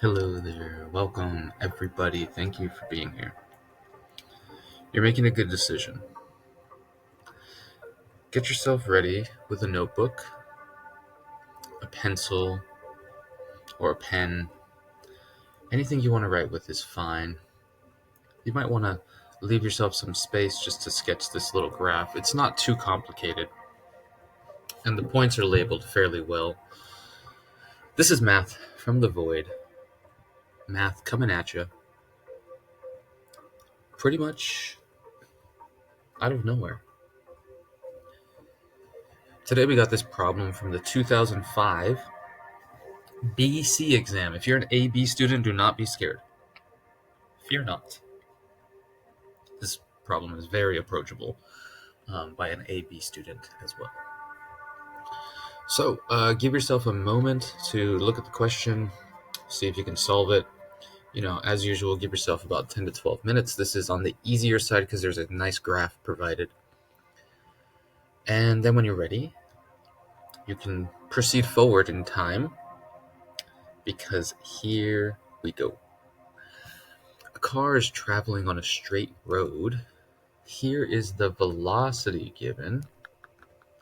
Hello there. Welcome, everybody. Thank you for being here. You're making a good decision. Get yourself ready with a notebook, a pencil, or a pen. Anything you want to write with is fine. You might want to leave yourself some space just to sketch this little graph. It's not too complicated, and the points are labeled fairly well. This is math from the void. Math coming at you pretty much out of nowhere. Today we got this problem from the 2005 BC exam. If you're an AB student, do not be scared. Fear not. This problem is very approachable by an AB student as well. So give yourself a moment to look at the question, see if you can solve it. As usual, give yourself about 10 to 12 minutes. This is on the easier side because there's a nice graph provided. And then when you're ready, you can proceed forward in time because here we go. A car is traveling on a straight road. Here is the velocity given.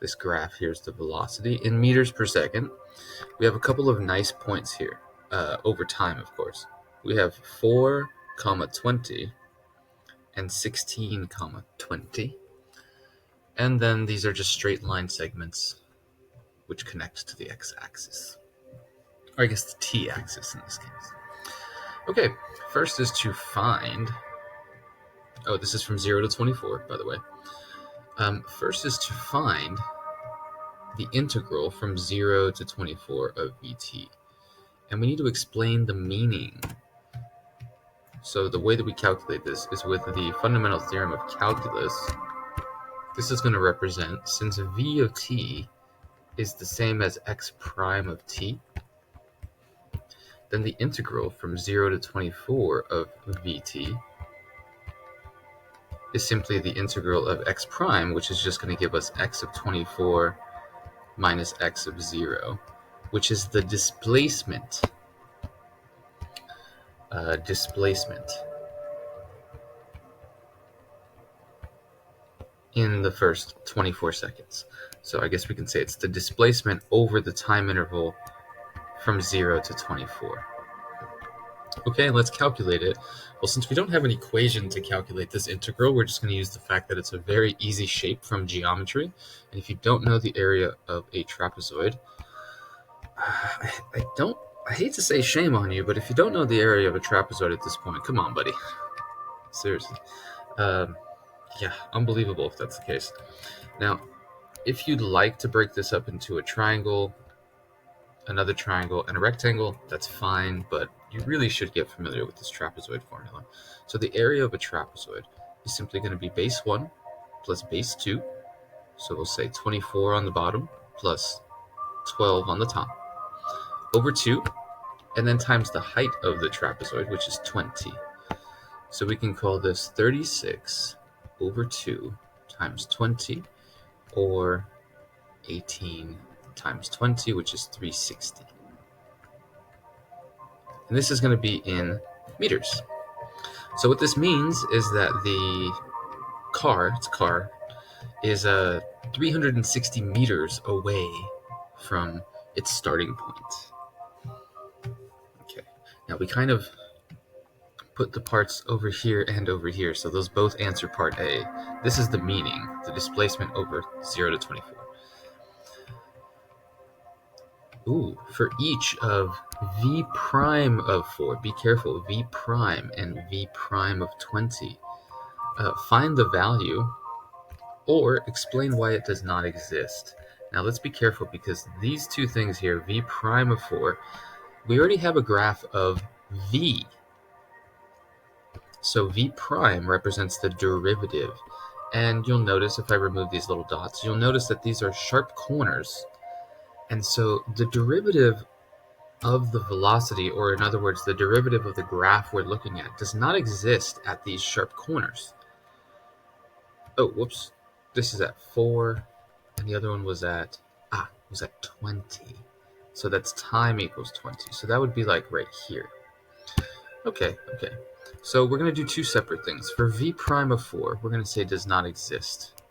This graph here is the velocity in meters per second. We have a couple of nice points here, over time, of course. We have 4, 20 and 16, 20. And then these are just straight line segments which connect to the x-axis. Or I guess the t-axis in this case. Okay, first is to find... Oh, this is from 0 to 24, by the way. First is to find the integral from 0 to 24 of vt. And we need to explain the meaning. So the way that we calculate this is with the fundamental theorem of calculus. This is going to represent, since v of t is the same as x prime of t, then the integral from 0 to 24 of vt is simply the integral of x prime, which is just going to give us x of 24 minus x of 0, which is the displacement. In the first 24 seconds. So I guess we can say it's the displacement over the time interval from 0 to 24. Okay, let's calculate it. Well, since we don't have an equation to calculate this integral, we're just going to use the fact that it's a very easy shape from geometry. And if you don't know the area of a trapezoid, I hate to say shame on you, but if you don't know the area of a trapezoid at this point, come on, buddy. Seriously. Yeah, unbelievable if that's the case. Now, if you'd like to break this up into a triangle, another triangle, and a rectangle, that's fine, but you really should get familiar with this trapezoid formula. So the area of a trapezoid is simply going to be base 1 plus base 2. So we'll say 24 on the bottom plus 12 on the top over 2, and then times the height of the trapezoid, which is 20. So we can call this 36 over 2 times 20, or 18 times 20, which is 360. And this is going to be in meters. So what this means is that the car is 360 meters away from its starting point. Okay, now we kind of put the parts over here and over here, so those both answer part A. This is the meaning, the displacement over 0 to 24. For each of v prime of 4, be careful, v prime and v prime of 20, find the value or explain why it does not exist. Now let's be careful because these two things here, v prime of 4, we already have a graph of v. So v prime represents the derivative. And you'll notice if I remove these little dots, you'll notice that these are sharp corners. And so the derivative of the velocity, or in other words, the derivative of the graph we're looking at, does not exist at these sharp corners. Oh, whoops. This is at 4, and the other one was at 20. So that's time equals 20. So that would be like right here. Okay. So we're going to do two separate things. For v prime of 4, we're going to say does not exist.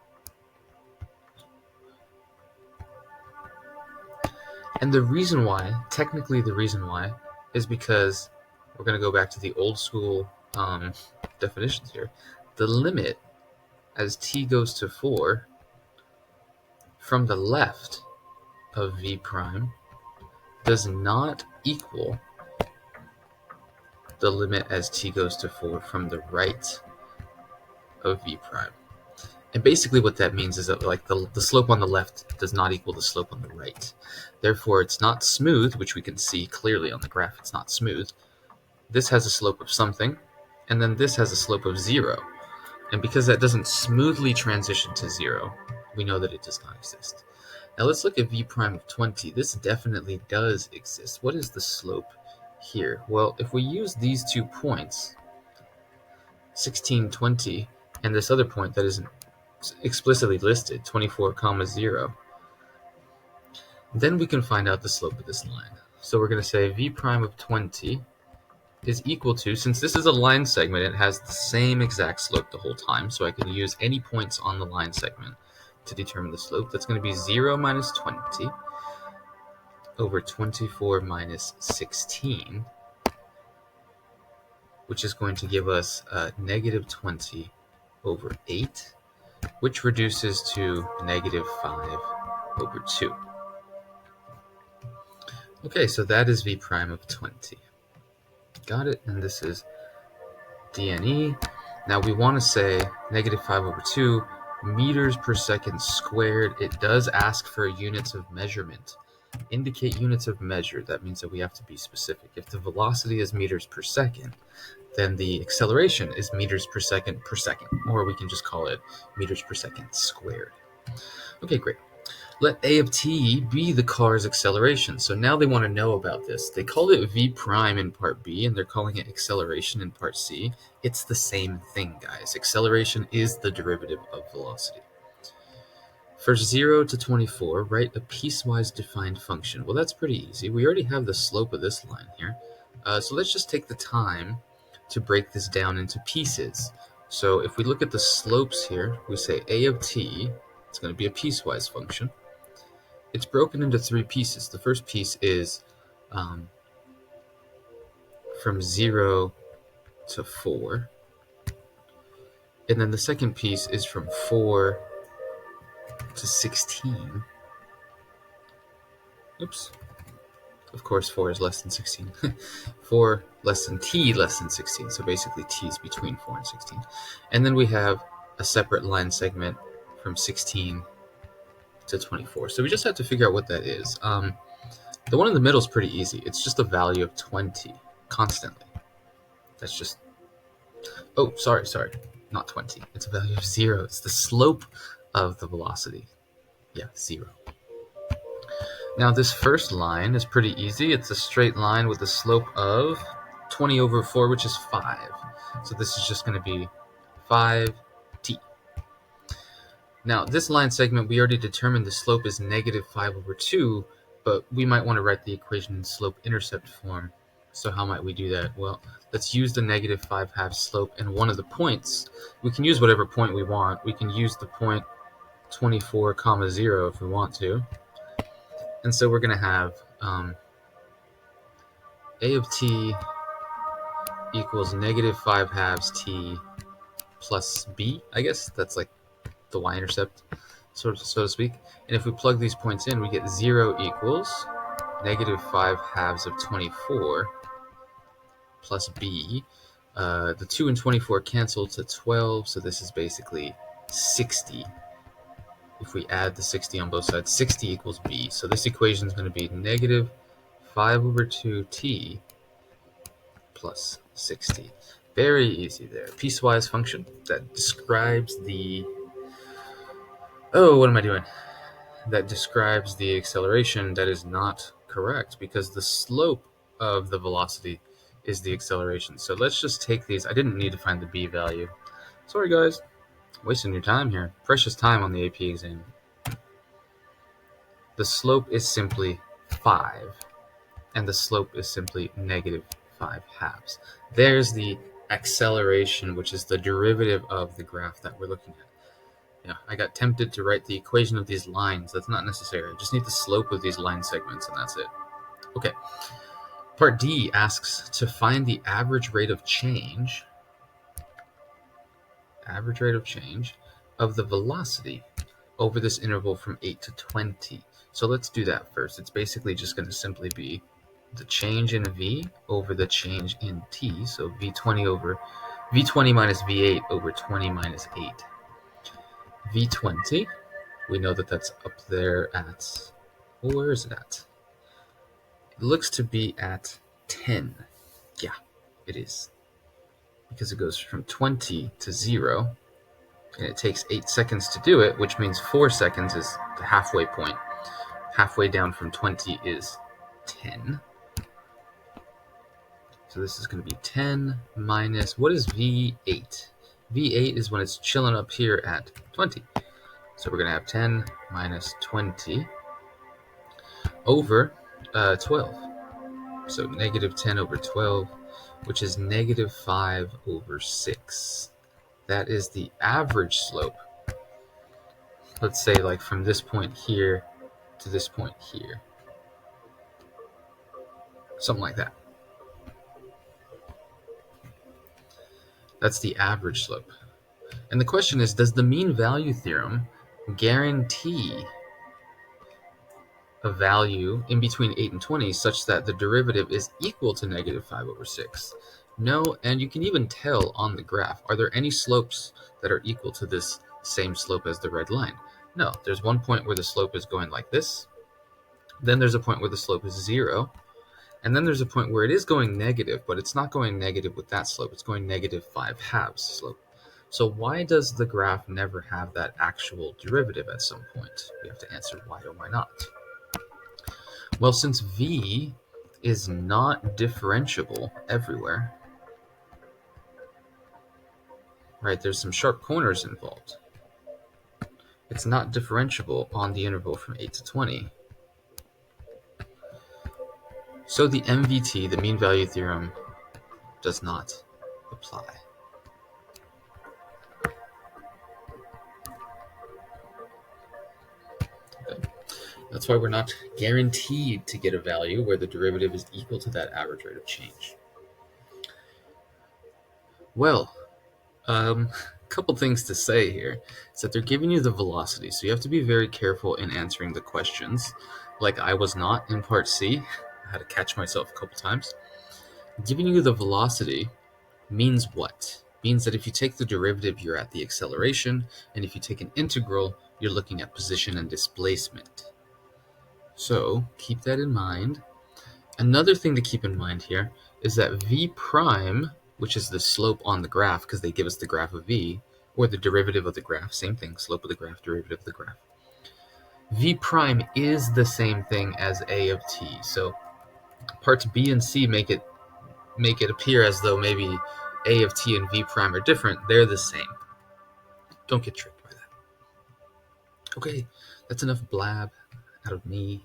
And the reason why, technically the reason why, is because we're going to go back to the old school definitions here. The limit as t goes to 4 from the left of v prime does not equal the limit as t goes to 4 from the right of v prime. And basically what that means is that like the slope on the left does not equal the slope on the right. Therefore, it's not smooth, which we can see clearly on the graph. It's not smooth. This has a slope of something, and then this has a slope of 0. And because that doesn't smoothly transition to 0, we know that it does not exist. Now let's look at v prime of 20. This definitely does exist. What is the slope here? Well, if we use these 2 points, 16, 20, and this other point that isn't explicitly listed, 24, 0, then we can find out the slope of this line. So we're going to say v prime of 20 is equal to, since this is a line segment, it has the same exact slope the whole time, so I can use any points on the line segment to determine the slope. That's going to be 0 minus 20 over 24 minus 16, which is going to give us negative 20 over 8, which reduces to negative 5 over 2. Okay, so that is v prime of 20. Got it? And this is dne. Now we want to say negative 5 over 2 meters per second squared. It does ask for units of measurement. Indicate units of measure. That means that we have to be specific. If the velocity is meters per second, then the acceleration is meters per second, or we can just call it meters per second squared. Okay, great. Let a of t be the car's acceleration. So now they want to know about this. They called it v prime in part B, and they're calling it acceleration in part C. It's the same thing, guys. Acceleration is the derivative of velocity. For 0 to 24, write a piecewise defined function. Well, that's pretty easy. We already have the slope of this line here. So let's just take the time to break this down into pieces. So if we look at the slopes here, we say a of t, it's going to be a piecewise function. It's broken into 3 pieces. The first piece is from 0 to 4. And then the second piece is from 4 to 16. Oops. Of course, 4 is less than 16. 4 less than t less than 16. So basically t is between 4 and 16. And then we have a separate line segment from 16 to 24. So we just have to figure out what that is. The one in the middle is pretty easy. It's just a value of 20 constantly. That's just... Oh, sorry. Not 20. It's a value of 0. It's the slope of the velocity. Yeah, 0. Now this first line is pretty easy. It's a straight line with a slope of 20 over 4, which is 5. So this is just going to be 5t. Now this line segment, we already determined the slope is negative 5 over 2, but we might want to write the equation in slope-intercept form. So how might we do that? Well, let's use the negative 5/2 slope, and one of the points, we can use whatever point we want. We can use the point 24, 0 if we want to. And so we're going to have a of t equals negative 5/2 t plus b, I guess. That's like the y-intercept, so to speak. And if we plug these points in, we get 0 equals negative 5/2 of 24 plus b. The 2 and 24 cancel to 12, so this is basically 60. If we add the 60 on both sides, 60 equals b. So this equation is going to be negative 5 over 2t plus 60. Very easy there. Piecewise function that describes the... Oh, what am I doing? That describes the acceleration. That is not correct because the slope of the velocity is the acceleration. So let's just take these. I didn't need to find the b value. Sorry, guys. Wasting your time here. Precious time on the AP exam. The slope is simply 5, and the slope is simply negative 5/2. There's the acceleration, which is the derivative of the graph that we're looking at. Yeah, I got tempted to write the equation of these lines. That's not necessary. I just need the slope of these line segments, and that's it. Okay. Part D asks to find the average rate of change of the velocity over this interval from 8 to 20. So let's do that first. It's basically just going to simply be the change in v over the change in t. So v20 minus v8 over 20 minus 8. v20, we know that that's up there at, well, where is it at? It looks to be at 10. Yeah, it is. Because it goes from 20 to 0, and it takes 8 seconds to do it, which means 4 seconds is the halfway point. Halfway down from 20 is 10. So this is going to be 10 minus, what is V8? V8 is when it's chilling up here at 20. So we're going to have 10 minus 20 over 12. So negative 10 over 12, which is negative 5 over 6. That is the average slope. Let's say like from this point here to this point here. Something like that. That's the average slope. And the question is, does the mean value theorem guarantee a value in between 8 and 20 such that the derivative is equal to negative 5 over 6? No, and you can even tell on the graph. Are there any slopes that are equal to this same slope as the red line? No, there's one point where the slope is going like this. Then there's a point where the slope is 0. And then there's a point where it is going negative, but it's not going negative with that slope. It's going negative 5/2 slope. So why does the graph never have that actual derivative at some point? We have to answer why or why not. Well, since v is not differentiable everywhere, right, there's some sharp corners involved. It's not differentiable on the interval from 8 to 20. So the MVT, the mean value theorem, does not apply. Okay. That's why we're not guaranteed to get a value where the derivative is equal to that average rate of change. Well, a couple things to say here is that they're giving you the velocity, so you have to be very careful in answering the questions, like I was not in part C. I had to catch myself a couple times. Giving you the velocity means what? Means that if you take the derivative, you're at the acceleration, and if you take an integral, you're looking at position and displacement. So keep that in mind. Another thing to keep in mind here is that v prime, which is the slope on the graph, because they give us the graph of v, or the derivative of the graph, same thing, slope of the graph, derivative of the graph. V prime is the same thing as a of t. So parts B and C make it appear as though maybe a of t and v prime are different. They're the same. Don't get tricked by that. Okay, that's enough blab out of me.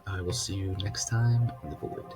I will see you next time in the void.